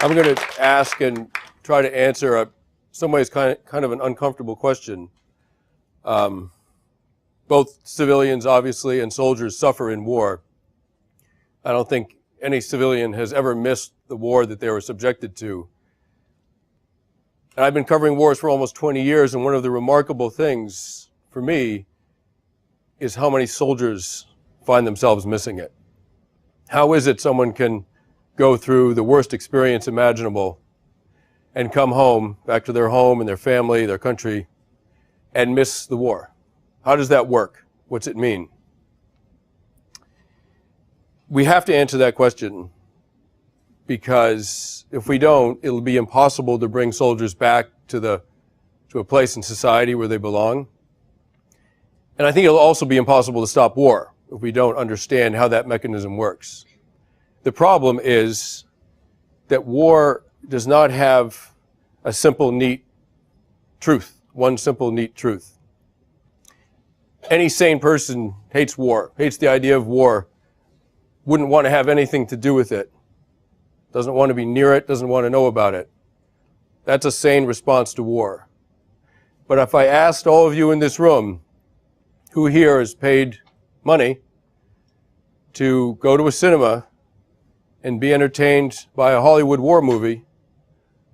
I'm going to ask and try to answer in some ways kind of an uncomfortable question. Both civilians, obviously, and soldiers suffer in war. I don't think any civilian has ever missed the war that they were subjected to. And I've been covering wars for almost 20 years, and one of the remarkable things for me is how many soldiers find themselves missing it. How is it someone can go through the worst experience imaginable and come home, back to their home and their family, their country, and miss the war? How does that work? What's it mean? We have to answer that question, because if we don't, it'll be impossible to bring soldiers back to a place in society where they belong. And I think it'll also be impossible to stop war if we don't understand how that mechanism works. The problem is that war does not have a simple, neat truth, one simple, neat truth. Any sane person hates war, hates the idea of war, wouldn't want to have anything to do with it, doesn't want to be near it, doesn't want to know about it. That's a sane response to war. But if I asked all of you in this room, who here has paid money to go to a cinema and be entertained by a Hollywood war movie,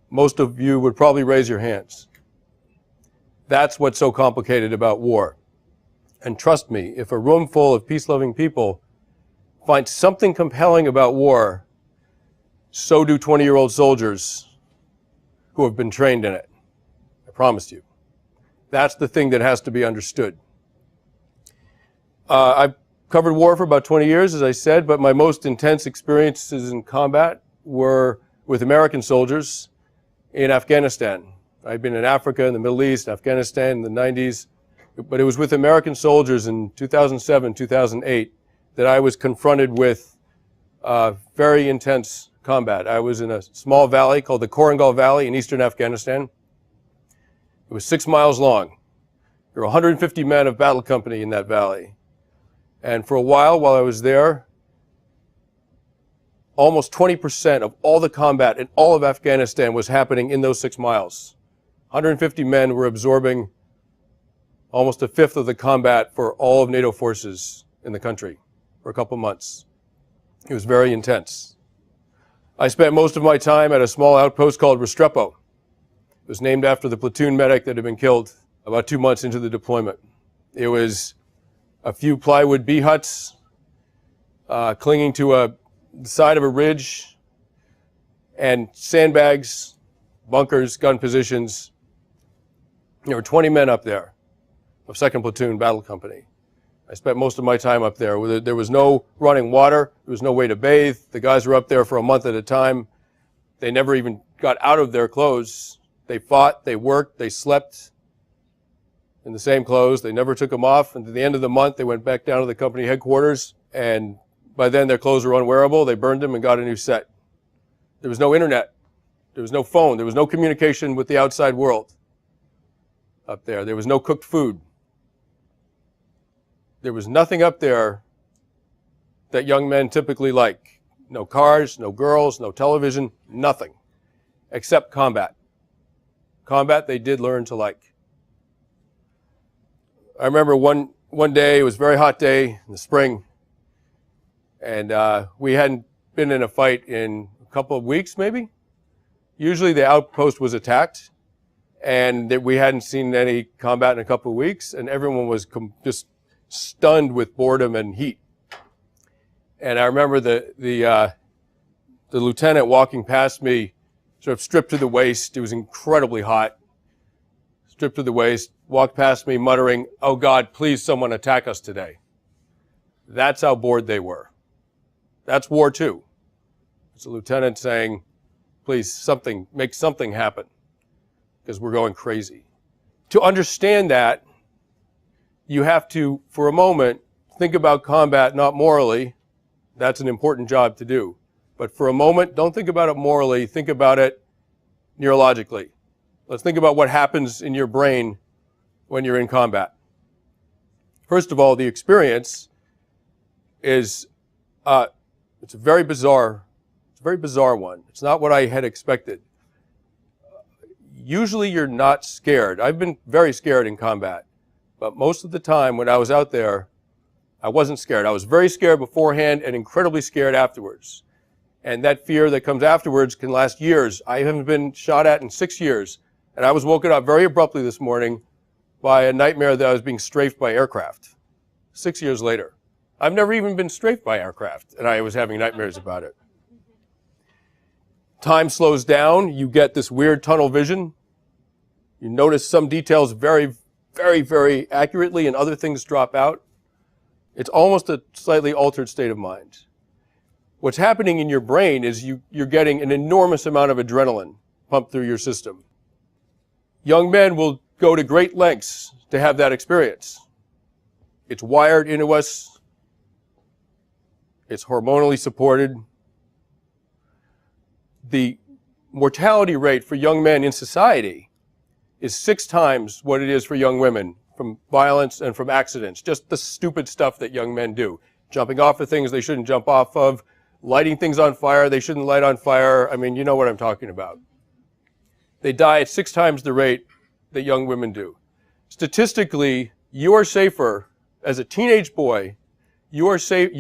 most of you would probably raise your hands. That's what's so complicated about war. And trust me, if a room full of peace-loving people find something compelling about war, so do 20-year-old soldiers who have been trained in it. I promise you. That's the thing that has to be understood. I've covered war for about 20 years, as I said, but my most intense experiences in combat were with American soldiers in Afghanistan. I've been in Africa, in the Middle East, Afghanistan in the 90s, but it was with American soldiers in 2007, 2008 that I was confronted with very intense combat. I was in a small valley called the Korangal Valley in eastern Afghanistan. It was 6 miles long. There were 150 men of battle company in that valley. And for a while I was there, almost 20% of all the combat in all of Afghanistan was happening in those 6 miles. 150 men were absorbing almost a fifth of the combat for all of NATO forces in the country for a couple months. It was very intense. I spent most of my time at a small outpost called Restrepo. It was named after the platoon medic that had been killed about 2 months into the deployment. It was a few plywood bee huts clinging to the side of a ridge, and sandbags, bunkers, gun positions. There were 20 men up there of 2nd Platoon Battle Company. I spent most of my time up there. There was no running water. There was no way to bathe. The guys were up there for a month at a time. They never even got out of their clothes. They fought, they worked, they slept in the same clothes. They never took them off. And at the end of the month, they went back down to the company headquarters. And by then, their clothes were unwearable. They burned them and got a new set. There was no internet. There was no phone. There was no communication with the outside world up there. There was no cooked food. There was nothing up there that young men typically like. No cars, no girls, no television, nothing, except combat. Combat they did learn to like. I remember one day, it was a very hot day in the spring, and we hadn't been in a fight in a couple of weeks, maybe. Usually the outpost was attacked, and we hadn't seen any combat in a couple of weeks, and everyone was just stunned with boredom and heat. And I remember the lieutenant walking past me, sort of stripped to the waist. It was incredibly hot. Stripped to the waist, walked past me muttering, "Oh God, please someone attack us today." That's how bored they were. That's war too. It's a lieutenant saying, "Please, make something happen, because we're going crazy." To understand that, you have to, for a moment, think about combat not morally. That's an important job to do. But for a moment, don't think about it morally. Think about it neurologically. Let's think about what happens in your brain when you're in combat. First of all, the experience is, it's very bizarre It's a very bizarre one. It's not what I had expected. Usually you're not scared. I've been very scared in combat, but most of the time when I was out there, I wasn't scared. I was very scared beforehand and incredibly scared afterwards. And that fear that comes afterwards can last years. I haven't been shot at in 6 years, and I was woken up very abruptly this morning by a nightmare that I was being strafed by aircraft 6 years later. I've never even been strafed by aircraft, and I was having nightmares about it. Time slows down. You get this weird tunnel vision. You notice some details very, very, very accurately, and other things drop out. It's almost a slightly altered state of mind. What's happening in your brain is you're getting an enormous amount of adrenaline pumped through your system. Young men will go to great lengths to have that experience. It's wired into us. It's hormonally supported. The mortality rate for young men in society is 6 times what it is for young women from violence and from accidents, just the stupid stuff that young men do. Jumping off of things they shouldn't jump off of, lighting things on fire they shouldn't light on fire. I mean, you know what I'm talking about. They die at 6 times the rate that young women do. Statistically, you are safer as a teenage boy. You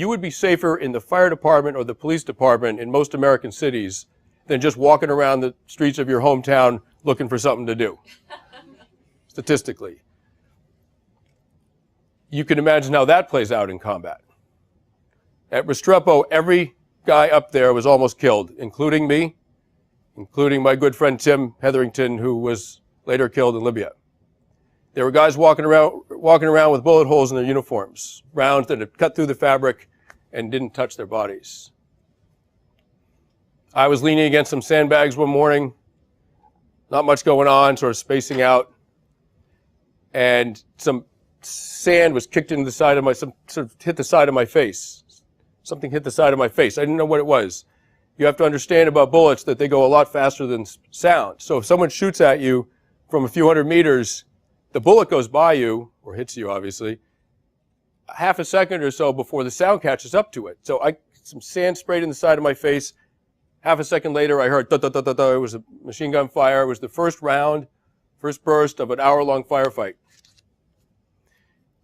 would be safer in the fire department or the police department in most American cities than just walking around the streets of your hometown looking for something to do. Statistically. You can imagine how that plays out in combat. At Restrepo, every guy up there was almost killed, including me, including my good friend Tim Hetherington, who was later killed in Libya. There were guys walking around with bullet holes in their uniforms, rounds that had cut through the fabric and didn't touch their bodies. I was leaning against some sandbags one morning, not much going on, sort of spacing out, and some sand was kicked into the side of sort of hit the side of my face. Something hit the side of my face. I didn't know what it was. You have to understand about bullets that they go a lot faster than sound. So if someone shoots at you from a few hundred meters, the bullet goes by you, or hits you obviously, half a second or so before the sound catches up to it. So some sand sprayed in the side of my face. Half a second later, I heard da-da-da-da-da. It was a machine gun fire. It was the first round, first burst of an hour-long firefight.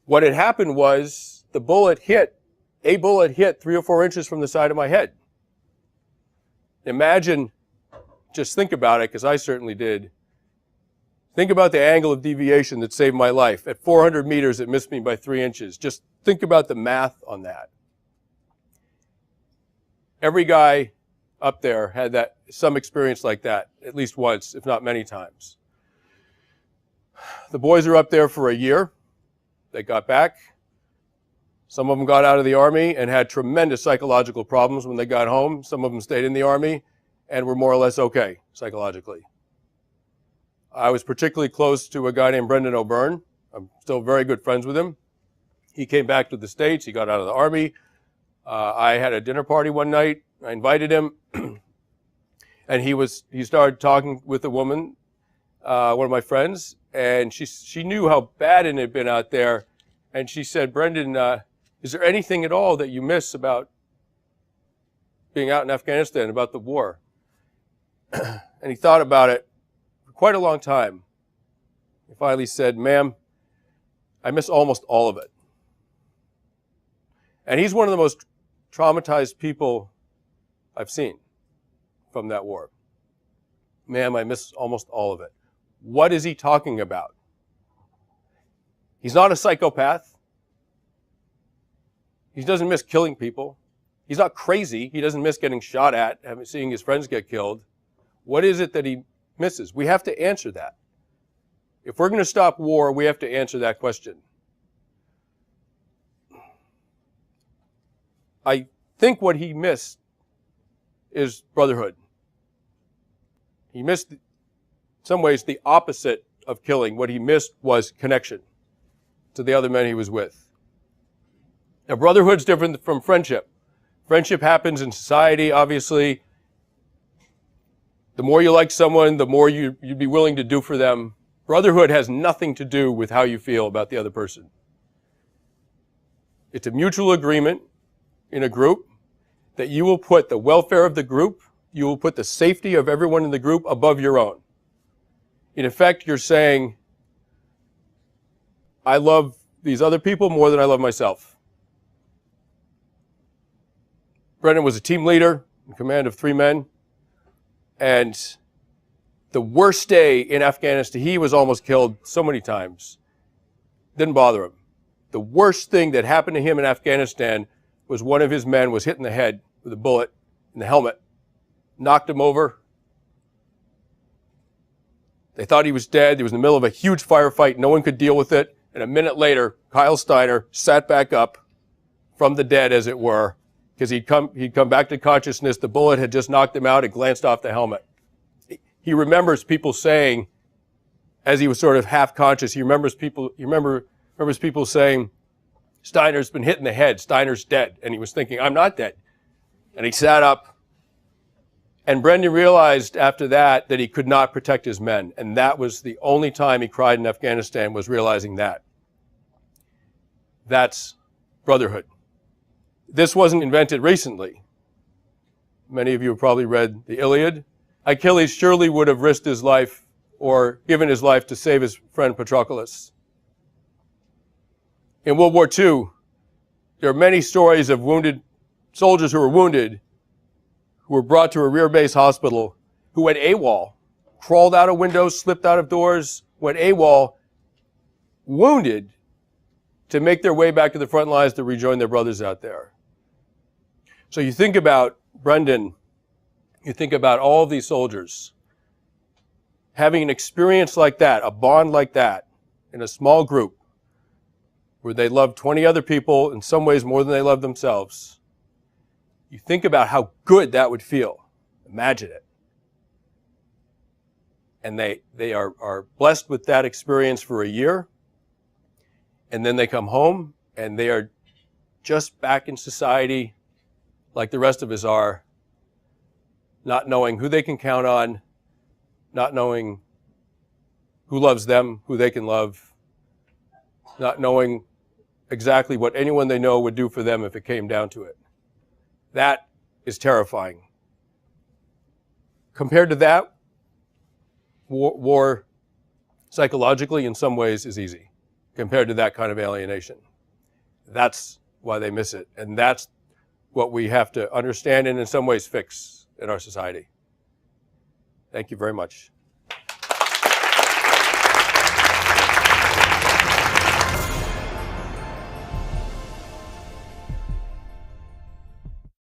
What had happened was a bullet hit 3 or 4 inches from the side of my head. Imagine, just think about it, because I certainly did. Think about the angle of deviation that saved my life. At 400 meters, it missed me by 3 inches. Just think about the math on that. Every guy up there had some experience like that, at least once, if not many times. The boys are up there for a year. They got back. Some of them got out of the Army and had tremendous psychological problems when they got home. Some of them stayed in the Army and were more or less okay psychologically. I was particularly close to a guy named Brendan O'Byrne. I'm still very good friends with him. He came back to the States. He got out of the Army. I had a dinner party one night. I invited him, and he started talking with a woman, one of my friends, and she knew how bad it had been out there, and she said, "Brendan, is there anything at all that you miss about being out in Afghanistan, about the war?" And he thought about it for quite a long time. He finally said, "Ma'am, I miss almost all of it." And he's one of the most traumatized people I've seen from that war. "Ma'am, I miss almost all of it." What is he talking about? He's not a psychopath. He doesn't miss killing people. He's not crazy. He doesn't miss getting shot at, seeing his friends get killed. What is it that he misses? We have to answer that. If we're going to stop war, we have to answer that question. I think what he missed is brotherhood. He missed, in some ways, the opposite of killing. What he missed was connection to the other men he was with. Now, brotherhood's different from friendship. Friendship happens in society, obviously. The more you like someone, the more you'd be willing to do for them. Brotherhood has nothing to do with how you feel about the other person. It's a mutual agreement in a group that you will put the welfare of the group you will put the safety of everyone in the group above your own. In effect, you're saying, I love these other people more than I love myself. Brendan was a team leader in command of 3 men. And the worst day in Afghanistan, he was almost killed so many times. Didn't bother him. The worst thing that happened to him in Afghanistan was one of his men was hit in the head with a bullet in the helmet, knocked him over. They thought he was dead. He was in the middle of a huge firefight. No one could deal with it. And a minute later, Kyle Steiner sat back up from the dead, as it were, because he'd come back to consciousness. The bullet had just knocked him out and glanced off the helmet. He remembers people saying, as he was sort of half conscious, he remembers people saying, Steiner's been hit in the head. Steiner's dead. And he was thinking, I'm not dead. And he sat up. And Brendan realized after that he could not protect his men. And that was the only time he cried in Afghanistan, was realizing that. That's brotherhood. This wasn't invented recently. Many of you have probably read the Iliad. Achilles surely would have risked his life or given his life to save his friend Patroclus. In World War II, there are many stories of wounded soldiers who were wounded, who were brought to a rear base hospital, who went AWOL, crawled out of windows, slipped out of doors, went AWOL, wounded, to make their way back to the front lines to rejoin their brothers out there. So you think about Brendan, you think about all of these soldiers having an experience like that, a bond like that, in a small group, where they love 20 other people, in some ways more than they love themselves. You think about how good that would feel. Imagine it. And they are blessed with that experience for a year, and then they come home, and they are just back in society like the rest of us are, not knowing who they can count on, not knowing who loves them, who they can love, not knowing exactly what anyone they know would do for them if it came down to it. That is terrifying. Compared to that, war psychologically in some ways is easy compared to that kind of alienation. That's why they miss it. And that's what we have to understand and in some ways fix in our society. Thank you very much.